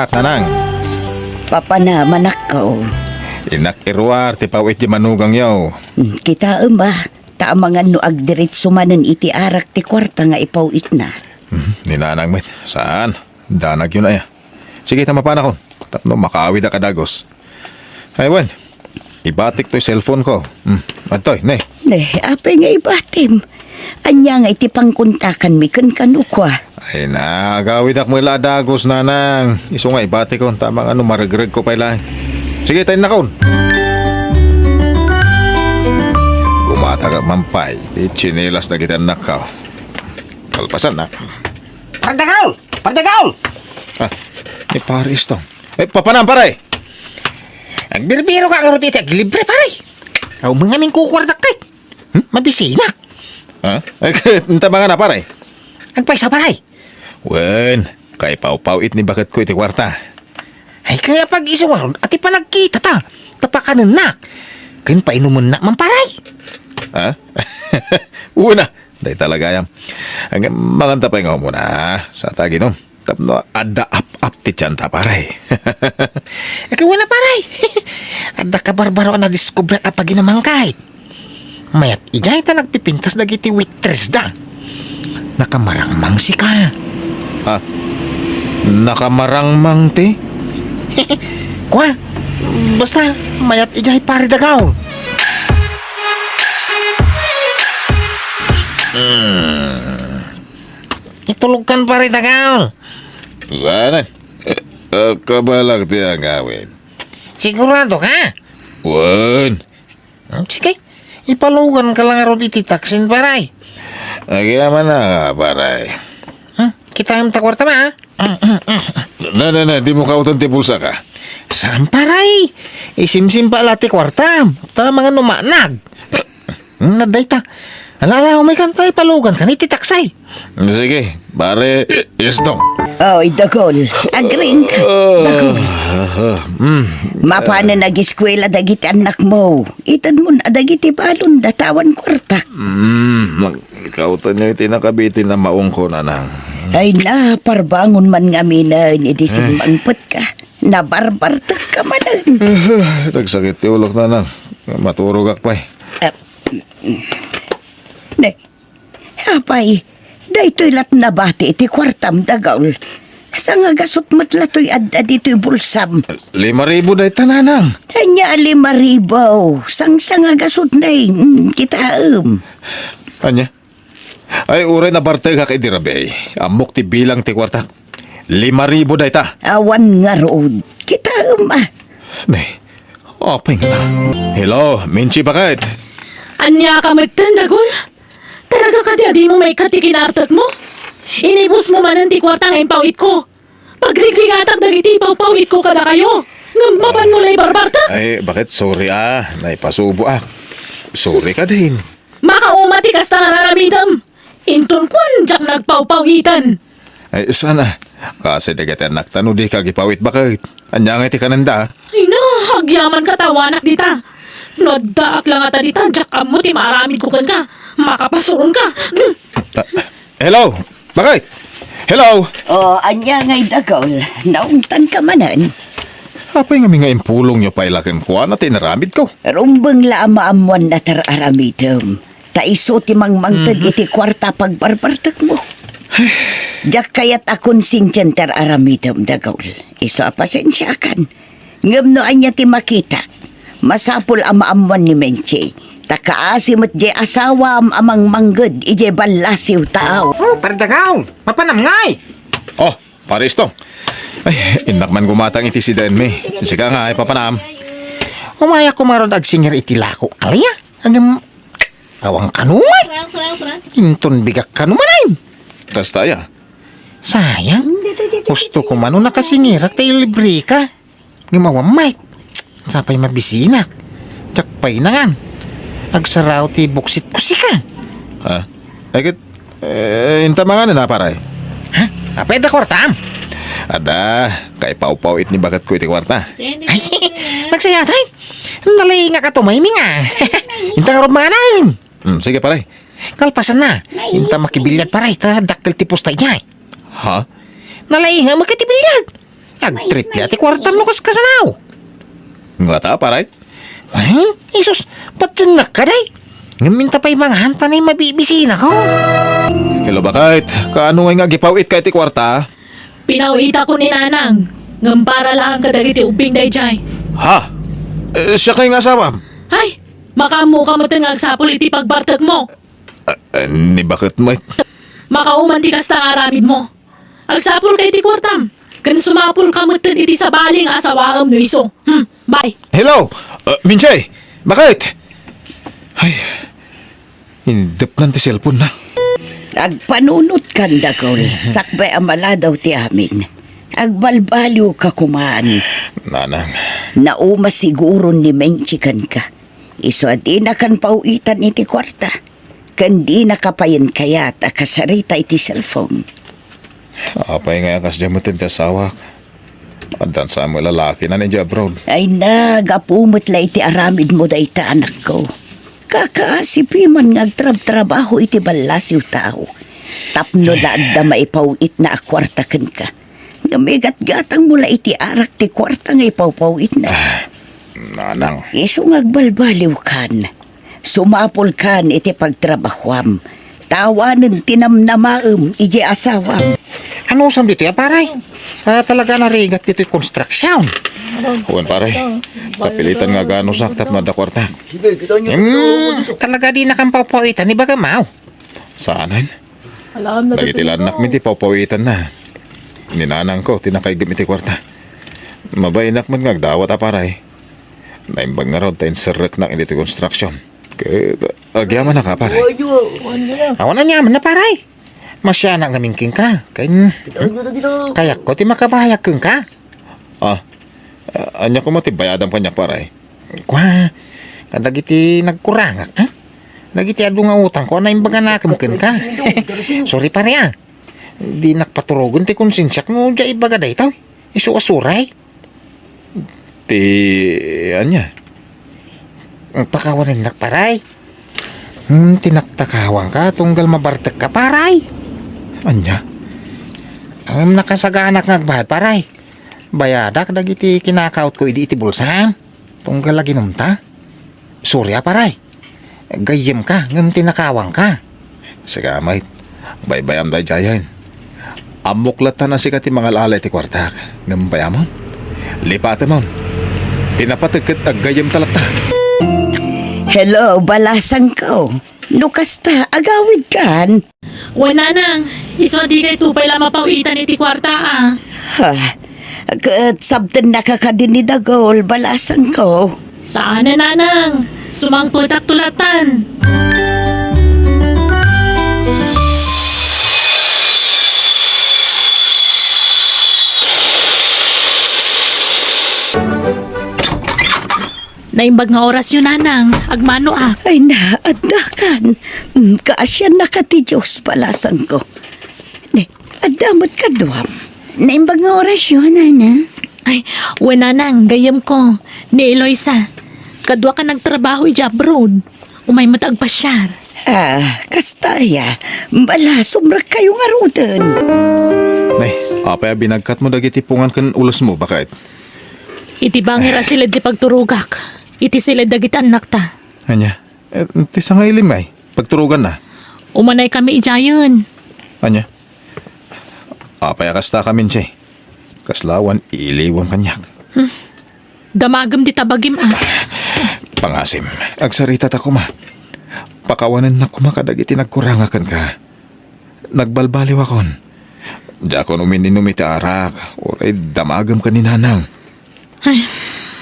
arak nanang. Papa na manakaw. Inak irwar ti pawit di manugang yaw. Kita ba? Ta mga no agdiritso manen iti arak ti kwarta nga ipawit na. Ninanang met. Saan? Danag yun ay. Sige tamapan ako. Tapno makawid na kadagos. Ay well. Ibatik to'y cellphone ko. Adtoy, ne. Apay nga ibatim. Anya nga iti pangkuntakan mi kan kanukwa. Ay na, gawid ak mo ila dagos nanang. Iso nga ibatik ko. Tamang maragreg ko pa ilang. Sige tayo nakon. Gumata ka mampay. Di chinelas na kita nakaw. Kalpasan na. Pardagaol! Pardagaol! Paris to. Papanam paray. Agbirbiro ka nga rotita, libre pare. Aw mga ming kukwardak kay. Mabisinak. Entah mga na paray. Agpaisa pare. Wen, kay pau-pauit ni bakit ko iti kwarta. Ay kaya pag isuwaron at ipanagkita ta. Tapakanan na. Kin painuman na man paray. Una, day talaga yan. Ang maganda pa nga muna sa taginom. Tapno ada ap ti tiyanta paray. Ikaw na paray. Ada ka barbaro na diskubre kapag ginamangkay. Mayat ijay ta nagpipintas dagiti waitress da. Nakamarangmang si ka. Nakamarangmang ti? Kwa, basta mayat ijay pare dagaw. Itulog kan pare dagaw. Sana. Kabalag ti ang gawin. Sigurado ka? Wen. Sige, ipalugan ka lang ron ititaksin paray. Agyaman na paray. Kita ang takwarta ma, Na, di mo kautan ti pulsa ka. Saan paray? Isimsim pa lati kwarta. Ta mga numanag. Naday ta. Alala, may kanta ipalugan ka ni titaksay. Sige, pare, istong. Dagol. Agring ka. Dagol. Mapana nag-eskwela dagiti anak mo. Itad mo na dagiti balon datawan kwarta. Kautan niyo iti nakabitin na maong ko nanang. Ay na, parbangon man nga minan. Idi simbangpet ka. Nabarbartak ka manan. Nagsakit ti ulok nanang. Maturog ak pa eh. Apay, daytoy lat nabati iti kwartam dagaul. Sa nga gasot matlatoy adda dito'y bulsam. 5,000 day tananang. Kanya 5,000. Sang nga gasot na kita Anya? Ay, uray na bartay ka kay Dirabey. Amok ti bilang ti kwarta. 5,000 day ta. Awan nga rood. Kita Ne, opay nga ta. Hello, Minchi bakit? Anya ka magtandagol? Talaga ka di mo may katikinartat mo? Inibus mo man ang tikwarta ng pawit ko. Pagrigrigatak dagiti pawit ko kada kayo. Ngamapan mo lay barbarta? Ay, bakit? Sorry naipasubo Sorry ka din. Makaumati kas na nararamidam. Inton kwan jak nagpawpawitan. Ay, sana. Kasi dagatan naktano di kagipawit bakit? Anya nga ti kananda. Ay na, hagyaman katawanak dita. Nadaak lang ata dita, jak amo ti maramid ko kan ka. Makapasuron ka. Hello? Bakit? Hello? anya nga'y dagaul. Naungtan ka manan. Apay nga mga impulong nyo pa ilakin ko na tinaramid ko. Rumbang laamaamuan na tararamidam. Taiso ti mangmangtad iti kwarta pagbarbartak mo. Jak kayat akon sinsyan tararamidam dagaul. Iso pasensya kan. Ngam no anya ti makita. Masapul amaamuan ni Menche. Takaasim at di asawa amang manggad ije balasiw tao. Pardagaw, mapanam ngay. Paris to. Ay, inakman gumatang iti si Denme. Sika nga, papanam. Umaya ko maron agsinger iti lako. Alaya, hanggang awang kanumay. Inton bigak kanumanay. Kasta ya. Sayang, gusto ko mano nakasingirak tayo libre ka. Ngumawamay. Sapay mabisinak. Jakpay na nga. Agsaraw ti buksit ko si ka. Ekit, inta mga na paray. Apay da kwartam. Ada, kay pau-pauit ni bagat ko iti kwarta. Ay, nagsayatay. Nalay nga ka tumaymi nga. Inta nga rin mga nain. Sige paray. Kalpasan na. Inta makibilyad paray. Ta dakkel ti postay niya. Ha? Nalay nga magkatibilyad. Nagtripya ti kwarta mo kas kasanaw. Nga ta, paray? Ay, isus, ba't dyan na ka day? Ngaminta pa'y mga hanta na yung mabibisina ko. Hello, bakit? Kaano nga gipawit kay ti kwarta? Pinawita ko ni Nanang. Ngam para lang kadagiti ubing dayjay. Ha? Siya kay nga asawam? Ay, makamu ka mo nga agsapol iti pagbartag mo. Ni bakit mo? Makauman ti kasta nga aramid mo. Agsapol kay ti kwartam. Kan sumapol ka mo iti sa baling asawaam no iso. Bye. Hello? Minchay? Bakit? Ay, hindap ng ti cellphone na. Agpanunot kan dagol, sakbay amala daw ti amin. Agbalbaliw ka kumaan. Nanang, Nauma siguro ni Menchikan ka. Iso di na kan pauitan iti kwarta. Kan di nakapayan kayat akasarita iti cellphone. apay nga kas jamutin ti asawak. Adan sa mo lalaki na ninja abroad. Ay nagapumot la iti aramid mo da ita anak ko. Kakaasipi man ngagtrab-trabaho iti balasiw tao. Tapno la adda maipawit na akwarta ken ka. Ngamigat-gatang mula iti arak ti kwarta nga ipawpawit na. Nanang, Iso ngagbalbaliw kan. Sumapol kan iti pagtrabahwam. Tawanan tinamnamaem iti asawam. Ano usam dito ya, paray? Talaga narigat dito yung construction. huwan paray. Kapilitan nga gano saktap na da kwarta. Talaga di nakampapawitan ni Bagamaw. Saanan? Alam na Nagitilanak mi ti papawitan na. Ninanang ko, tinakay gamit ti kwarta. Mabaynak man ngagdawat aparay. Naimbang nga raw tayo serek na hindi ti construction. Kaya, agyaman na ka paray. Awan na nyaman na, paray. Masya na ngamingking ka. Kayak ko ti makabahayak keng ka. Anya ko matibayadan pa niya paray. Kwa, kadagiti nagkurangak, ha? Nagiti adu nga utang ko na imbaga nakamken ka. Sorry pare ah. Di nakpaturogon ti konsensyak mo dya ibaga day tao. Isu asuray. Ti, anya? Ang pakawanin nakparay. Tinaktakawang ka tunggal mabartek ka paray. Anya? Nakasaganak ngagbahad paray. Bayadak dagiti kinakaut ko iti bulsa. Tunggal lagi numta. Sorry ah paray. Gayem ka, ngam tinakawang ka. Sige mate, baybayam day jayan. Amuklatan na si kati mga lalay ti kwartak. Ngambaya mo? Lipatan mo. Tinapatagkat aggayam talata. Hello, balasang ko. Nukasta, agawid kan. Nanang, iso di kay tupay lang mapawitan iti kwarta ah. Ha, sabten nakakadin ni dagol, balasang ko. Saan na Nanang? Sumangputak tulatan. Naimbag nga oras yun, Nanang. Agmano ah. Ay na, adakan. Kaasyan na ka ti Diyos, balasang ko. Ne, adamot ka duwam. Naimbag nga oras yun, ana. Ay, Nanang, gayam ko. Ni Eloisa. Kadwa ka nagtrabaho iti abroad. Umay matagpasyar. Kastaya. Bala, sumrak kayong arudan. Nay, apay binagkat mo dagiti pungan kan ulos mo, bakit? Iti bangir silid di pagturugak. Iti silid dagiti anak ta. Anya? Ti sa nga ilimay, pagturugan na. Umanay kami ijayon. Anya? Apay akasta kamin siya. Kaslawan, iliwan kanyak. Damagam di tabagim ah. Pangasim, agsarita ta kuma. Pakawanan na kumakadagiti nagkurangakan ka. Nagbalbaliw akon. Diya kon umininumiti arak, oray damagam ka ni nanang. Ay,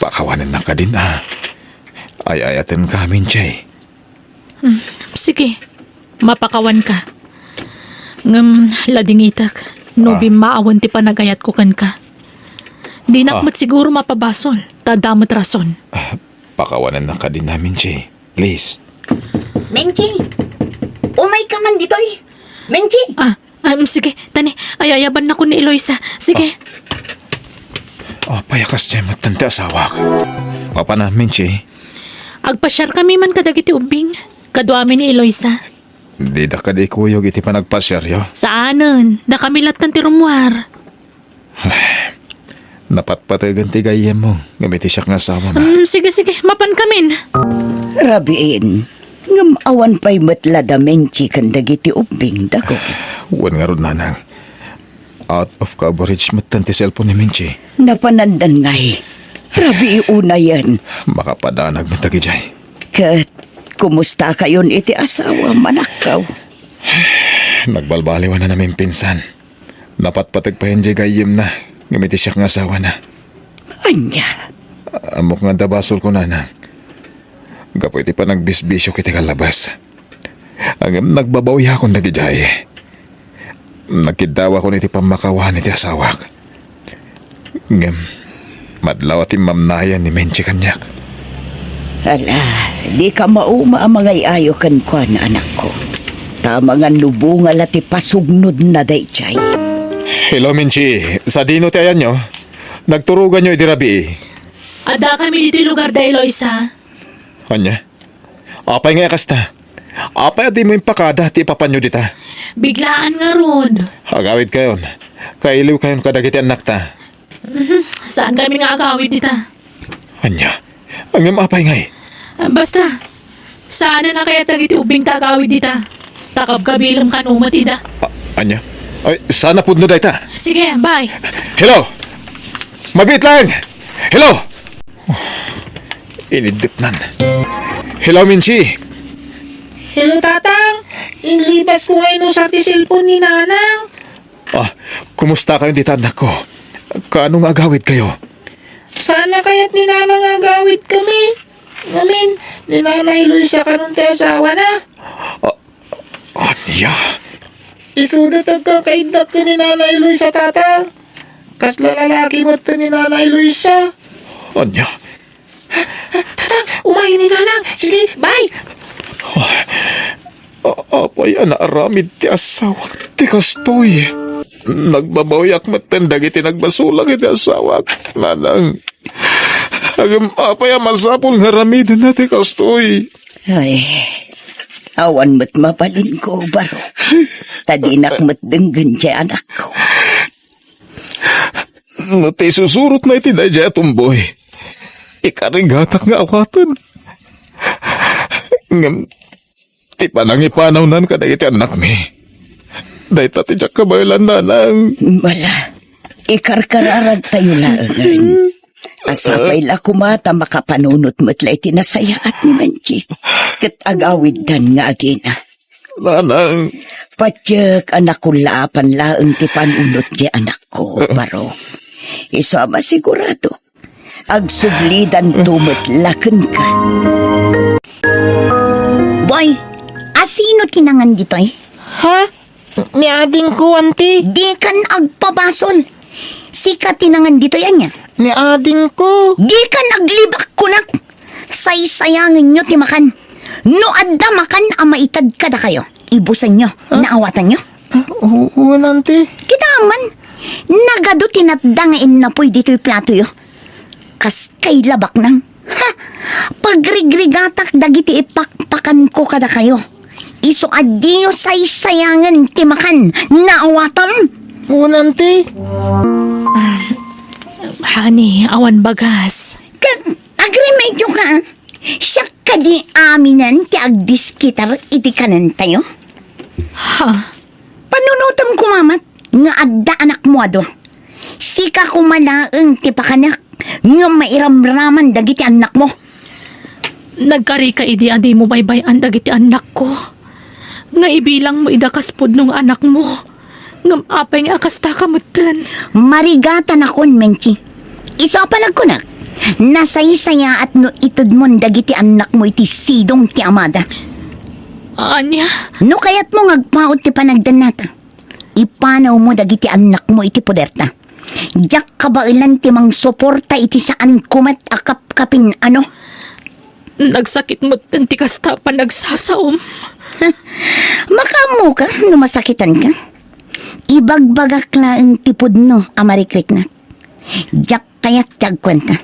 Pakawanan na ka din ah. Ay-ayatin kamin siya. sige. Mapakawan ka. Ladingitak. Nobi maawan ti panagayat ko kan ka. Di nakmat siguro mapabasol. Tadamot rason. Pakawanan na ka din namin siya. Please. Menchi, umay ka man ditoy. Menchi! Sige. Tani, ayayaban na ko ni Eloisa. Sige. Payakas siya matante asawak. Papa namin siya. Agpasyar kami man kadagiti ubing. Kadwami ni Eloisa. Di da ka di kuyog iti panagpasyaryo. Saanon? Da kami latan ti rumwar. Napatpatagan ti gayem mo. Ngamiti siya nga asawa ma. Sige, mapan kamin. Rabiin, ngam awan pa'y matla da menchi kan dagiti ubing dagol. Wan nga ron nanang. Out of coverage matan ti cellphone ni Minchi. Napanandan ngay. Rabi una yan. Makapadanag matagi jay. Kat, kumusta kayon iti asawa manakaw? Nagbalbaliwan na namin pinsan. Napatpatag pa yan jay gayem na. Ngamiti siya nga asawa na. Anya, Amok nga dabasol ko nanang. Gapo iti pa nagbisbisyo kiti kalabas. Ang nagbabawi akong nagijay. Nagkidawa ko niti pamakawahan iti asawak. Ngem, madlaw ati mamnayan ni Menchi kanyak. ala, di ka mauma ang mga iayo kan kwa na anak ko. Tama nga lubungal at ipasugnod na daychay. Hello Menchi, sa dino ti ayan nyo? Nagturugan nyo idirabi. Ada kami dito yung lugar da Eloisa. Anya? Apay nga kasta. Apay adi mo yung pakada ti ipapanyo dita. Biglaan nga rod. Agawid kayon. Kailiw kayon kadagiti anak ta. Saan kami nga agawid dita? Anya? Ang apay ngay. Basta, saan na kaya tagiti ubing tagawid dita? Takab kabilang kanumatida. Anya? Ay, sana pudno da ita. Sige, bye. Hello! Mabit lang! Hello! Inidipnan. Hello, Minchi! Hello, tatang. Inlibas ko ngayon sa cellphone ni nanang. Kumusta kayo dito anak ko? Kaanong agawid kayo? Sana kaya't ni nanang agawid kami. Ngamin, ni nanay Luisa kanong te asawa na. Anya? Isudat ang kakaidak ka ni nanay Luisa, tatang. Kasla lalaki mo to ni nanay Luisa. Anya? Tatang, umayin ni nanang. Sige, bye. Apay, anaaramid ti asawak ti kastoy. Nagbabawiak matendag iti nagbasulang iti asawak. Nanang, agam apay masapol nga ramid na ti kastoy. Ay, awan mo't mapalin ko, baro. Tadinak mo't denggan siya anak ko. No, ti susurot na iti na dya tumboy. Ikarigatak nga awatan. Ngam, ti panangipanaw nan ka na iti anak mi. Day tati dyak kabaylan nanang. Wala, ikarkararag tayo laangan. Asapay la kumata makapanunot mo't la itinasayaat ni Menchi. Kat agawid dan nga agina. Nanang. Patyak anak ko laapan laang ti panunot di anak ko, baro. Isa masigurado. Agsublidan tumatlakan ka. Boy, asino tinangan dito eh? Ha? Ni ading ko, auntie. Di kan agpabasol. Sika tinangan dito yan niya. Ni ading ko. Di kan aglibak kunak. Saysayangan nyo timakan. No adda makan amaitad kada kayo. Ibusan nyo, naawatan nyo. Oo, auntie. Kita man, nagado tinatda nga inapoy dito'y plato yo. Kas kay labak nang. Ha! Pagrigrigatak dagiti ipakpakan ko kada kayo. Iso adiyo saysayangan timakan. Naawatan. Oo, auntie. Honey, awan bagas. Agremedyo ka. Siya ka di aminan ti agdiskitar iti kanan tayo. Ha? Panunutom ko mamat. Nga adda anak mo ado. Sika kumalaang ti pakanak. Nga mairamraman dagiti anak mo. Nagkari ka idi adi mo baybayan dagiti anak ko. Nga ibilang mo idakas pod nung anak mo. Ngam apay nga akasta kamutan. Marigatan akon, Menchi. Isa palag ko na. Nasaysaya at no itod mo dagiti anak mo iti sidong ti amada. Anya? No kayat mo ngagpaot ti panagdan nata. Ipanaw mo dagiti anak mo iti poderta. Diyak kabailan ti mang suporta iti saan kumat akap-kapin ano. Nagsakit mo tanti kasta pa nagsasaom. Makamu ka, no masakitan ka. Ibagbagak laang tipod no, amarikrik na. Diyak kaya't tiyagkwenta.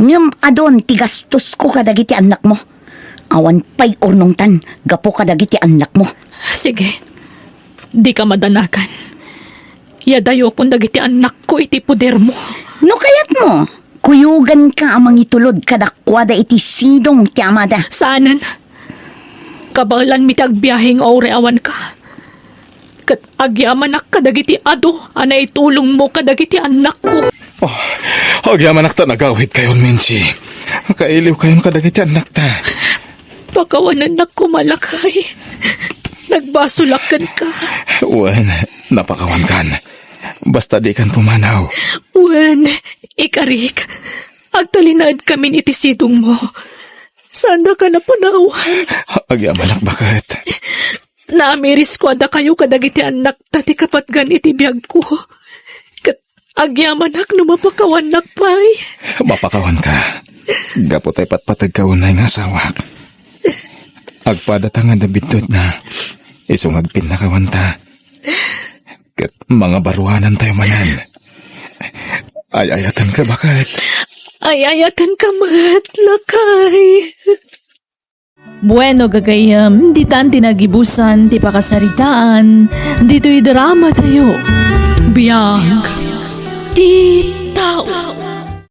Ngam adon tigastos ko kadagiti anak mo. Awan pa'y ornongtan, gapo kadagiti anak mo. Sige, di ka madanakan. Yadayo kung dagiti anak ko iti puder mo. No kayat mo, kuyugan ka amang itulod kadakwada iti sidong ti amada. Saanan? Kabalan mitag biyaheng aure awan ka. Kat agyamanak kadagiti ado, anay tulong mo kadagiti anak ko. Oh, agyaman ta nagawid kayon, Minchi. Kailiw kayon kadagiti anak ta. Pakawanan na kumalakay. Nagbasulakan ka. Wen, napakawan kan. Basta di kan pumanaw. Wen, ikarik. Agtalinad kami iti sidong mo. Sana ka na punawan. Agyaman bakit? Naamiris ko ada kayo kadagiti anak tati kapatgan iti biyag ko. Kat agyamanak numapakawanak pay. Mapakawan ka. Gapot ay patpatag ka unay nga sawak. Agpadatangan na bintod na. Isong agpinakawan ta. Kat mga baruanan tayo manan. Ayayatan ka bakit? Ayayatan ka matlakay. Bueno gagayam, di tan tinagibusan, ti pakasaritaan, dito'y drama tayo. Biyag, ti tao.